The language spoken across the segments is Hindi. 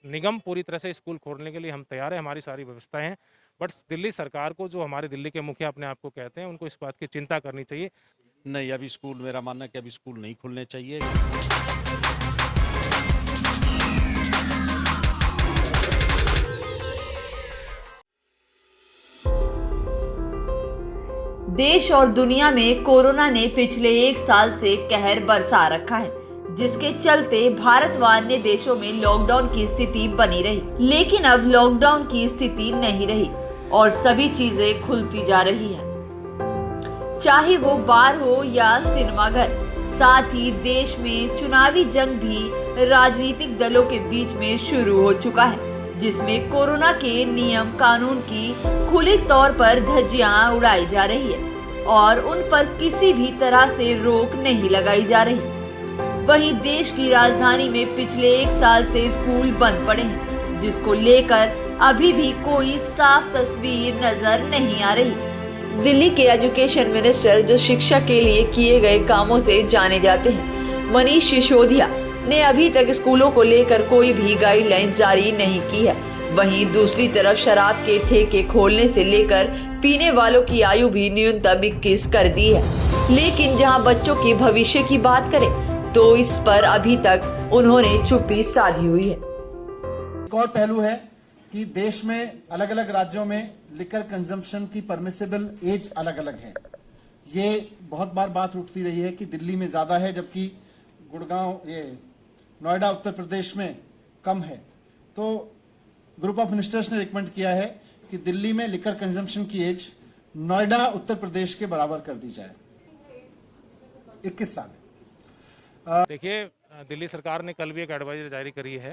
निगम पूरी तरह से स्कूल खोलने के लिए हम तैयार हैं, हमारी सारी व्यवस्थाएं हैं। बट दिल्ली सरकार को, जो हमारे दिल्ली के मुखिया अपने आप को कहते हैं, उनको इस बात की चिंता करनी चाहिए। नहीं, अभी स्कूल, मेरा मानना है कि अभी स्कूल नहीं खुलने चाहिए। देश और दुनिया में कोरोना ने पिछले 1 साल से कहर बरसा रखा है, जिसके चलते भारत व अन्य देशों में लॉकडाउन की स्थिति बनी रही। लेकिन अब लॉकडाउन की स्थिति नहीं रही और सभी चीजें खुलती जा रही है, चाहे वो बार हो या सिनेमाघर। साथ ही देश में चुनावी जंग भी राजनीतिक दलों के बीच में शुरू हो चुका है, जिसमें कोरोना के नियम कानून की खुले तौर पर धज्जियां उड़ाई जा रही है और उन पर किसी भी तरह से रोक नहीं लगाई जा रही। वहीं देश की राजधानी में पिछले 1 साल से स्कूल बंद पड़े हैं, जिसको लेकर अभी भी कोई साफ तस्वीर नजर नहीं आ रही। दिल्ली के एजुकेशन मिनिस्टर, जो शिक्षा के लिए किए गए कामों से जाने जाते हैं, मनीष सिसोदिया ने अभी तक स्कूलों को लेकर कोई भी गाइडलाइन जारी नहीं की है। वहीं दूसरी तरफ शराब के ठेके खोलने से लेकर पीने वालों की आयु भी न्यूनतम 21 कर दी है। लेकिन जहां बच्चों के भविष्य की बात करें तो इस पर अभी तक उन्होंने चुप्पी साधी हुई है। एक और पहलू है कि देश में अलग अलग राज्यों में लिकर कंजम्पशन की परमिसिबल एज अलग अलग है। ये बहुत बार बात उठती रही है कि दिल्ली में ज्यादा है, जबकि गुड़गांव, ये नोएडा, उत्तर प्रदेश में कम है। तो ग्रुप ऑफ मिनिस्टर्स ने रिकमेंड किया है कि दिल्ली में लिकर कंजम्पशन की एज नोएडा, उत्तर प्रदेश के बराबर कर दी जाए, 21 साल। देखिए, दिल्ली सरकार ने कल भी एक एडवाइजरी जारी करी है।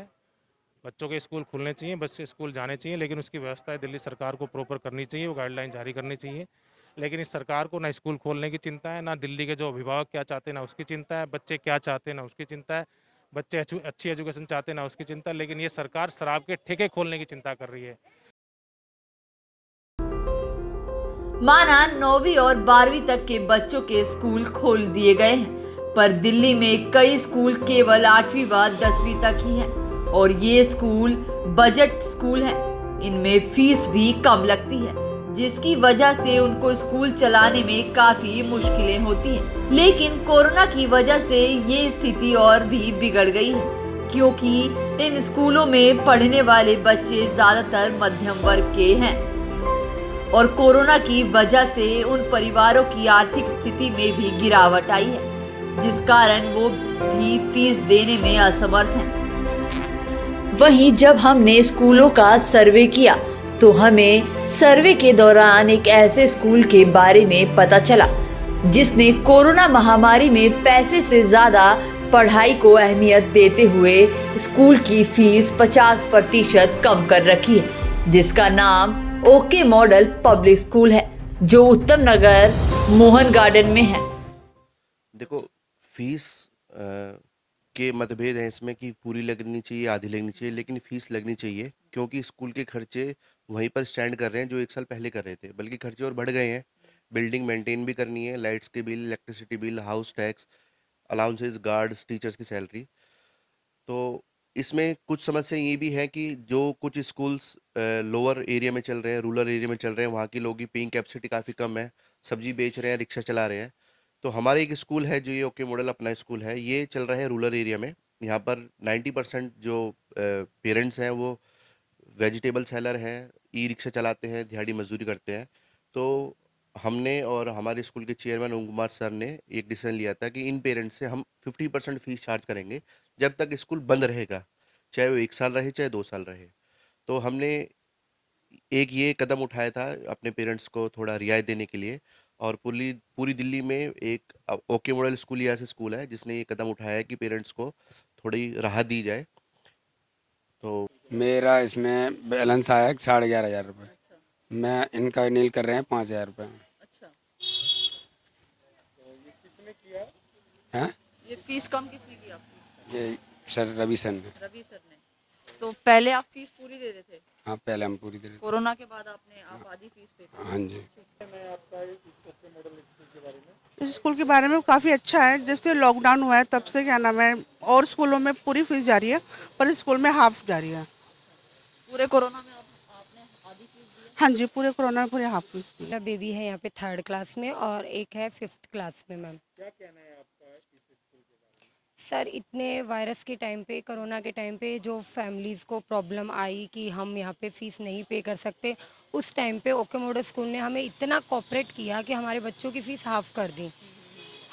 बच्चों के स्कूल खुलने चाहिए, बच्चे स्कूल जाने चाहिए, लेकिन उसकी व्यवस्थाएं दिल्ली सरकार को प्रॉपर करनी चाहिए, वो गाइडलाइन जारी करनी चाहिए। लेकिन इस सरकार को ना स्कूल खोलने की चिंता है, ना दिल्ली के जो अभिभावक क्या चाहते हैं ना उसकी चिंता है, बच्चे क्या चाहते हैं ना उसकी चिंता है, बच्चे अच्छी एजुकेशन चाहते हैं ना उसकी चिंता है। लेकिन ये सरकार शराब के ठेके खोलने की चिंता कर रही है। माना 9वीं और 12वीं तक के बच्चों के स्कूल खोल दिए गए हैं, पर दिल्ली में कई स्कूल केवल 8वीं व 10वीं तक ही हैं और ये स्कूल बजट स्कूल हैं। इनमें फीस भी कम लगती है, जिसकी वजह से उनको स्कूल चलाने में काफी मुश्किलें होती हैं। लेकिन कोरोना की वजह से ये स्थिति और भी बिगड़ गई है, क्योंकि इन स्कूलों में पढ़ने वाले बच्चे ज्यादातर मध्यम वर्ग के हैं और कोरोना की वजह से उन परिवारों की आर्थिक स्थिति में भी गिरावट आई है, जिस कारण वो भी फीस देने में असमर्थ हैं। वहीं जब हमने स्कूलों का सर्वे किया तो हमें सर्वे के दौरान एक ऐसे स्कूल के बारे में पता चला जिसने कोरोना महामारी में पैसे से ज्यादा पढ़ाई को अहमियत देते हुए स्कूल की फीस 50% कम कर रखी है, जिसका नाम ओके मॉडल पब्लिक स्कूल है, जो उत्तम नगर मोहन गार्डन में है। देखो, फीस के मतभेद हैं इसमें कि पूरी लगनी चाहिए, आधी लगनी चाहिए, लेकिन फीस लगनी चाहिए क्योंकि स्कूल के खर्चे वहीं पर स्टैंड कर रहे हैं जो 1 साल पहले कर रहे थे, बल्कि खर्चे और बढ़ गए हैं। बिल्डिंग मेंटेन भी करनी है, लाइट्स के bill, electricity bill, house tax, allowances, guards, teachers की सैलरी। तो इसमें कुछ समस्या ये भी है कि जो कुछ स्कूल्स लोअर एरिया में चल रहे हैं, रूरल एरिया में चल रहे हैं, वहाँ की लोगों की पेइंग कैपेसिटी काफ़ी कम है, सब्जी बेच रहे हैं, रिक्शा चला रहे हैं। तो हमारे एक स्कूल है जो ये ओके मॉडल अपना स्कूल है, ये चल रहा है रूरल एरिया में। यहाँ पर 90% जो पेरेंट्स हैं वो वेजिटेबल सेलर हैं, ई रिक्शा चलाते हैं, दिहाड़ी मजदूरी करते हैं। तो हमने और हमारे स्कूल के चेयरमैन ओम कुमार सर ने एक डिसीजन लिया था कि इन पेरेंट्स से हम 50% फीस चार्ज करेंगे जब तक स्कूल बंद रहेगा, चाहे वो 1 साल रहे चाहे 2 साल रहे। तो हमने एक ये कदम उठाया था अपने पेरेंट्स को थोड़ा रियायत देने के लिए, और पूरी पूरी दिल्ली में एक ओके मॉडल स्कूल ही ऐसा स्कूल है जिसने ये कदम उठाया है कि पेरेंट्स को थोड़ी राहत दी जाए। तो मेरा इसमें बैलेंस आया 11,500 रुपये। मैं इनका नील कर रहे हैं 5,000 रुपये। हैं? ये फीस कम किसने की आपकी? ये सर रवि सर ने। रवि सर ने। तो पहले आप फीस पूरी दे रहे थे, हाँ, पहले हम पूरी दे रहे कोरोना के बाद आप आधी फीस पे थे। हाँ जी। इस स्कूल के बारे में काफ़ी अच्छा है। जब से लॉकडाउन हुआ है तब से क्या नाम है, और स्कूलों में पूरी फीस जारी है पर इस स्कूल में हाफ जारी है। पूरे कोरोना में आपने आधी फीस दी है? हाँ जी, पूरे कोरोना में पूरे हाफ फीस दी। मेरा बेबी है यहाँ पे 3rd क्लास में और एक है 5th क्लास में मैम। क्या कहना है आपका इस स्कूल के बारे में? सर इतने वायरस के टाइम पे, कोरोना के टाइम पे जो फैमिलीज़ को प्रॉब्लम आई कि हम यहाँ पे फ़ीस नहीं पे कर सकते, उस टाइम पे ओके मॉडल स्कूल ने हमें इतना कोऑपरेट किया कि हमारे बच्चों की फ़ीस हाफ़ कर दी।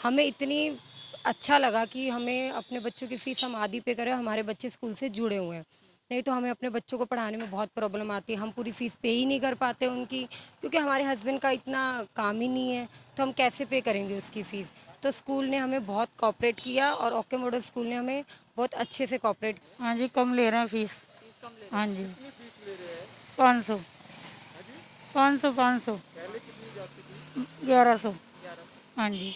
हमें इतनी अच्छा लगा कि हमें अपने बच्चों की फ़ीस हम आधी पे करें, हमारे बच्चे स्कूल से जुड़े हुए हैं। नहीं तो हमें अपने बच्चों को पढ़ाने में बहुत प्रॉब्लम आती है, हम पूरी फ़ीस पे ही नहीं कर पाते उनकी, क्योंकि हमारे हस्बैंड का इतना काम ही नहीं है, तो हम कैसे पे करेंगे उसकी फ़ीस। तो स्कूल ने हमें बहुत कोऑपरेट किया और ओके मॉडल स्कूल ने हमें बहुत अच्छे से कोऑपरेट। हाँ जी, कम ले रहे हैं फीस। फीस कम ले रहे हाँ हैं। जी, कितनी फीस ले रहे हैं? 500 हाँ जी? 500 पहले कितनी जाती थी? 1100। 1100। हाँ जी।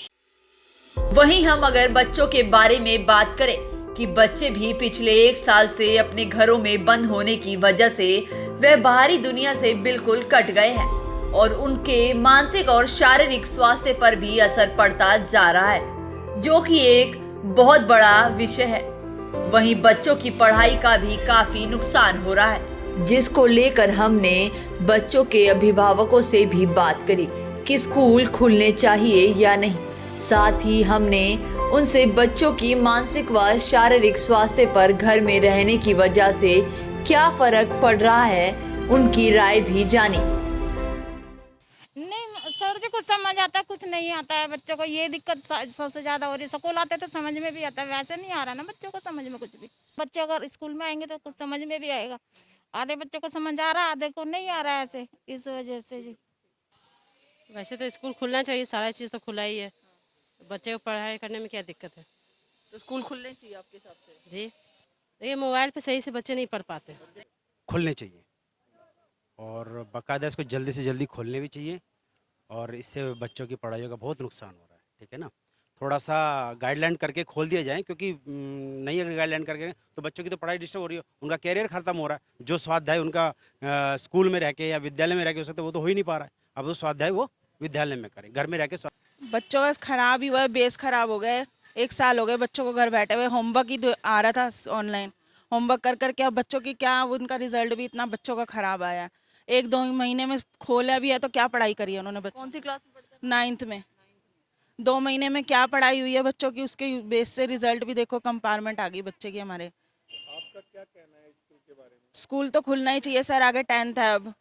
वहीं हम अगर बच्चों के बारे में बात करें कि बच्चे भी पिछले 1 साल से अपने घरों में बंद होने की वजह से वह बाहरी दुनिया से बिल्कुल कट गए हैं और उनके मानसिक और शारीरिक स्वास्थ्य पर भी असर पड़ता जा रहा है, जो कि एक बहुत बड़ा विषय है। वहीं बच्चों की पढ़ाई का भी काफी नुकसान हो रहा है, जिसको लेकर हमने बच्चों के अभिभावकों से भी बात करी कि स्कूल खुलने चाहिए या नहीं। साथ ही हमने उनसे बच्चों की मानसिक व शारीरिक स्वास्थ्य पर घर में रहने की वजह से क्या फर्क पड़ रहा है, उनकी राय भी जानी। नहीं सर जी, कुछ समझ आता है, कुछ नहीं आता है बच्चों को, ये दिक्कत सबसे ज़्यादा हो रही है। स्कूल आते तो समझ में भी आता है, वैसे नहीं आ रहा ना बच्चों को समझ में कुछ भी। बच्चे अगर स्कूल में आएंगे तो कुछ समझ में भी आएगा। आधे बच्चों को समझ आ रहा है, आधे को नहीं आ रहा है, ऐसे इस वजह से जी। वैसे तो स्कूल खुलना चाहिए, सारा चीज़ तो खुला ही है, बच्चे को पढ़ाई करने में क्या दिक्कत है? तो स्कूल खुलने चाहिए आपके हिसाब से? जी, देखिए मोबाइल पे सही से बच्चे नहीं पढ़ पाते। खुलने चाहिए और बाकायदा इसको जल्दी से जल्दी खोलने भी चाहिए और इससे बच्चों की पढ़ाई का बहुत नुकसान हो रहा है, ठीक है ना। थोड़ा सा गाइडलाइन करके खोल दिया जाए, क्योंकि नहीं अगर गाइडलाइन करके तो बच्चों की तो पढ़ाई डिस्टर्ब हो रही है, उनका कैरियर खत्म हो रहा है। जो स्वाध्याय उनका स्कूल में रह के या विद्यालय में रह के हो सकता है, वो तो हो ही नहीं पा रहा है। अब वो स्वाध्याय वो विद्यालय में करें, घर में रह के बच्चों का खराब ही हुआ है, बेस खराब हो गए। 1 साल हो गए बच्चों को घर बैठे हुए, होमवर्क ही आ रहा था ऑनलाइन, होमवर्क कर करके अब बच्चों की क्या, उनका रिजल्ट भी इतना बच्चों का खराब आया है। 1-2 महीने में खोला भी है तो क्या पढ़ाई करी है उन्होंने बच्चों? कौन सी क्लास में पढ़ते हैं? 9th में 2 महीने में क्या पढ़ाई हुई है बच्चों की, उसके बेस से रिजल्ट भी देखो, कंपार्टमेंट आ गई बच्चे की हमारे। आपका क्या कहना है स्कूल के बारे में? स्कूल तो खुलना ही चाहिए सर, आगे 10th है। अब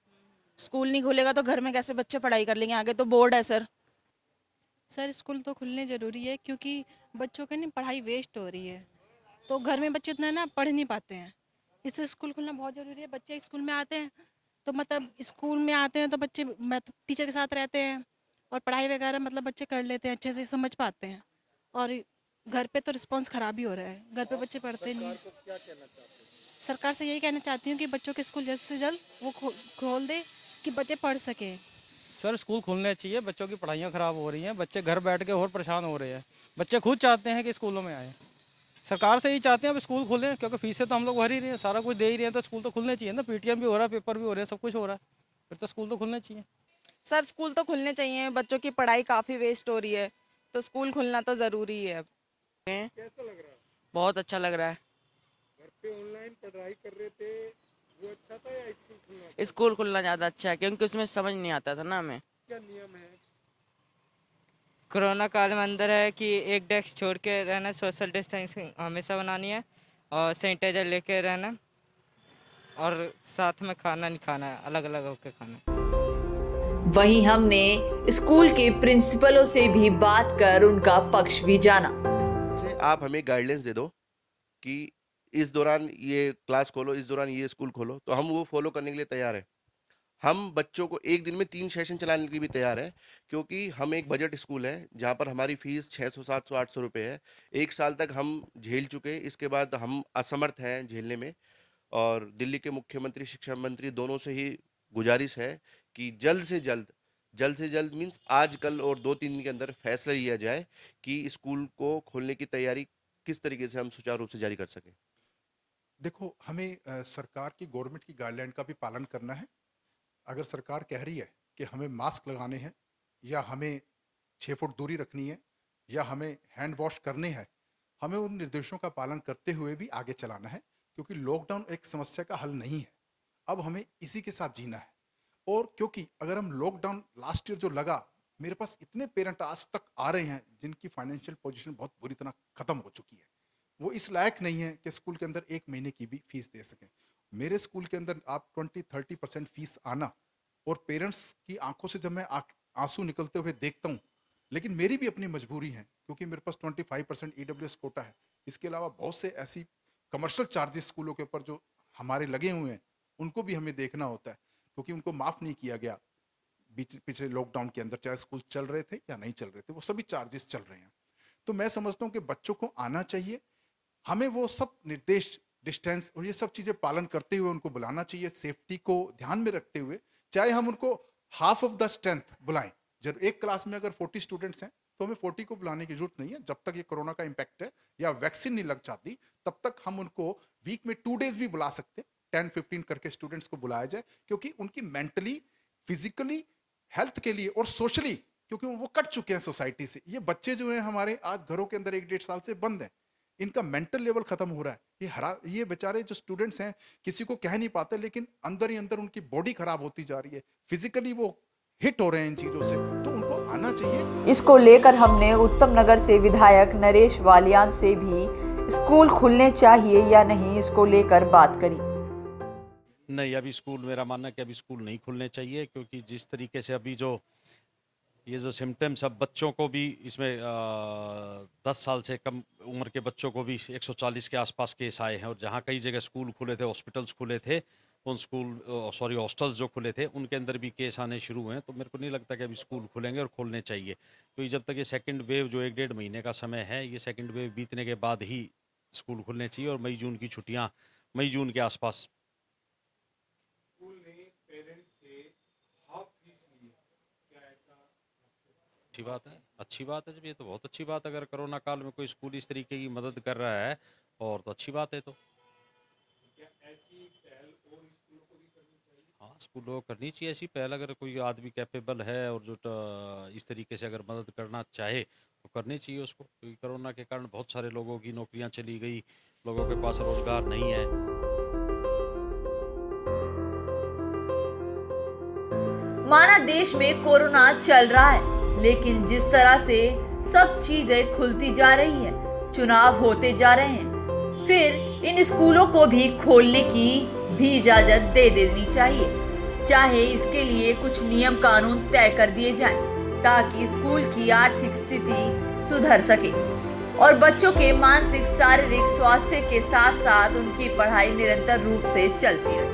स्कूल नहीं खुलेगा तो घर में कैसे बच्चे पढ़ाई कर लेंगे, आगे तो बोर्ड है सर। सर स्कूल तो खुलने ज़रूरी है, क्योंकि बच्चों की ना पढ़ाई वेस्ट हो रही है, तो घर में बच्चे इतना ना पढ़ नहीं पाते हैं, इससे स्कूल खुलना बहुत ज़रूरी है। बच्चे स्कूल में आते हैं तो मतलब स्कूल में आते हैं तो बच्चे मतलब टीचर के साथ रहते हैं और पढ़ाई वगैरह मतलब बच्चे कर लेते हैं, अच्छे से समझ पाते हैं। और घर पे तो रिस्पॉन्स ख़राब ही हो रहा है, घर पे बच्चे पढ़ते नहीं हैं। क्या कहना चाहते हैं? सरकार से यही कहना चाहती हूँ कि बच्चों के स्कूल जल्द से जल्द वो खोल दे कि बच्चे पढ़ सकें। सर स्कूल खुलने चाहिए, बच्चों की पढ़ाइयाँ ख़राब हो रही हैं, बच्चे घर बैठ के और परेशान हो रहे हैं। बच्चे खुद चाहते हैं कि स्कूलों में आए, सरकार से ही चाहते हैं अब स्कूल खुलें, क्योंकि फीसें तो हम लोग भर ही रहे हैं, सारा कुछ दे ही रहे हैं, तो स्कूल तो खुलने चाहिए ना। पीटीएम भी हो रहा है, पेपर भी हो रहे हैं, सब कुछ हो रहा है, फिर तो स्कूल तो खुलने चाहिए। सर स्कूल तो खुलने चाहिए, बच्चों की पढ़ाई काफ़ी वेस्ट हो रही है, तो स्कूल खुलना तो ज़रूरी है। कैसा लग रहा है? बहुत अच्छा लग रहा है। घर पे ऑनलाइन पढ़ाई कर रहे थे, वो अच्छा था या स्कूल खुलना? स्कूल खुलना ज़्यादा अच्छा है, क्योंकि उसमें समझ नहीं आता था ना हमें। क्या नियम है? कोरोना काल में अंदर है कि एक डेस्क छोड़ के रहना, सोशल डिस्टेंसिंग हमेशा बनानी है और सैनिटाइजर लेके रहना और साथ में खाना नहीं खाना है, अलग अलग होकर खाना है। वहीं हमने स्कूल के प्रिंसिपलों से भी बात कर उनका पक्ष भी जाना। से आप हमें गाइडलाइंस दे दो कि इस दौरान ये क्लास खोलो, इस दौरान ये स्कूल खोलो, तो हम वो फॉलो करने के लिए तैयार हैं। हम बच्चों को एक दिन में 3 सेशन चलाने के लिए भी तैयार हैं, क्योंकि हम एक बजट स्कूल है जहाँ पर हमारी फीस 600, 700, 800 रुपये है। 1 साल तक हम झेल चुके, इसके बाद हम असमर्थ हैं झेलने में। और दिल्ली के मुख्यमंत्री, शिक्षा मंत्री दोनों से ही गुजारिश है कि जल्द से जल्द मीन्स आज कल और 2-3 दिन के अंदर फैसला लिया जाए कि स्कूल को खोलने की तैयारी किस तरीके से हम सुचारू रूप से जारी कर सकें। देखो, हमें सरकार की, गवर्नमेंट की गाइडलाइन का भी पालन करना है। अगर सरकार कह रही है कि हमें मास्क लगाने हैं या हमें 6 फुट दूरी रखनी है या हमें हैंड वॉश करने हैं, हमें उन निर्देशों का पालन करते हुए भी आगे चलाना है, क्योंकि लॉकडाउन एक समस्या का हल नहीं है। अब हमें इसी के साथ जीना है। और क्योंकि अगर हम लॉकडाउन लास्ट ईयर जो लगा, मेरे पास इतने पेरेंट आज तक आ रहे हैं जिनकी फाइनेंशियल पोजीशन बहुत बुरी तरह खत्म हो चुकी है, वो इस लायक नहीं है कि स्कूल के अंदर 1 महीने की भी फीस दे सकें। मेरे स्कूल के अंदर आप 20-30% फीस आना, और पेरेंट्स की आंखों से जब मैं आंसू निकलते हुए देखता हूँ, लेकिन मेरी भी अपनी मजबूरी है क्योंकि मेरे पास 25% EWS कोटा है। इसके अलावा बहुत से ऐसी कमर्शियल चार्जेस स्कूलों के ऊपर जो हमारे लगे हुए हैं, उनको भी हमें देखना होता है क्योंकि उनको माफ़ नहीं किया गया पिछले लॉकडाउन के अंदर, चाहे स्कूल चल रहे थे या नहीं चल रहे थे, वो सभी चार्जेस चल रहे हैं। तो मैं समझता हूँ कि बच्चों को आना चाहिए, हमें वो सब निर्देश, डिस्टेंस और ये सब चीज़ें पालन करते हुए उनको बुलाना चाहिए, सेफ्टी को ध्यान में रखते हुए। चाहे हम उनको हाफ ऑफ द स्ट्रेंथ बुलाएं, जब एक क्लास में अगर 40 स्टूडेंट्स हैं तो हमें 40 को बुलाने की जरूरत नहीं है। जब तक ये कोरोना का इम्पैक्ट है या वैक्सीन नहीं लग जाती, तब तक हम उनको वीक में 2 डेज भी बुला सकते हैं। 10-15 करके स्टूडेंट्स को बुलाया जाए, क्योंकि उनकी मेंटली, फिजिकली हेल्थ के लिए और सोशली, क्योंकि वो कट चुके हैं सोसाइटी से। ये बच्चे जो हैं हमारे आज घरों के अंदर 1-1.5 साल से बंद हैं, इनका मेंटल लेवल खत्म हो रहा है। ये बेचारे जो स्टूडेंट्स हैं किसी को कह नहीं पाते, लेकिन अंदर ही अंदर उनकी बॉडी खराब होती जा रही है, फिजिकली वो हिट हो रहे हैं इन चीजों से, तो उनको आना चाहिए। इसको लेकर हमने उत्तम नगर से विधायक नरेश वालियान से भी स्कूल खुलने चाहिए या नहीं, इसको लेकर बात करी। नहीं, अभी स्कूल, मेरा मानना है कि अभी स्कूल नहीं खुलने चाहिए, क्योंकि जिस तरीके से अभी ये जो सिम्टम्स, अब बच्चों को भी इसमें 10 साल से कम उम्र के बच्चों को भी 140 के आसपास केस आए हैं, और जहाँ कई जगह स्कूल खुले थे, हॉस्पिटल्स खुले थे, उन हॉस्टल्स जो खुले थे उनके अंदर भी केस आने शुरू हुए हैं। तो मेरे को नहीं लगता कि अभी स्कूल खुलेंगे और खोलने चाहिए, क्योंकि जब तक ये सेकंड वेव जो 1-1.5 महीने का समय है, ये सेकंड वेव बीतने के बाद ही स्कूल खुलने चाहिए, और मई-जून की छुट्टियाँ मई-जून के आसपास। अच्छी बात है, अच्छी बात है। जब ये तो बहुत अच्छी बात है, अगर कोरोना काल में कोई स्कूल इस तरीके की मदद कर रहा है, और तो अच्छी बात है। तो हाँ, स्कूलों को करनी चाहिए ऐसी पहल। अगर कोई आदमी कैपेबल है और जो इस तरीके से अगर मदद करना चाहे तो करनी चाहिए उसको, क्योंकि कोरोना के कारण बहुत सारे लोगों की नौकरियां चली गई, लोगों के पास रोजगार नहीं है। माना देश में कोरोना चल रहा है, लेकिन जिस तरह से सब चीजें खुलती जा रही है, चुनाव होते जा रहे हैं, फिर इन स्कूलों को भी खोलने की भी इजाजत दे देनी चाहिए। चाहे इसके लिए कुछ नियम कानून तय कर दिए जाएं, ताकि स्कूल की आर्थिक स्थिति सुधर सके और बच्चों के मानसिक शारीरिक स्वास्थ्य के साथ साथ उनकी पढ़ाई निरंतर रूप से चलती रहे।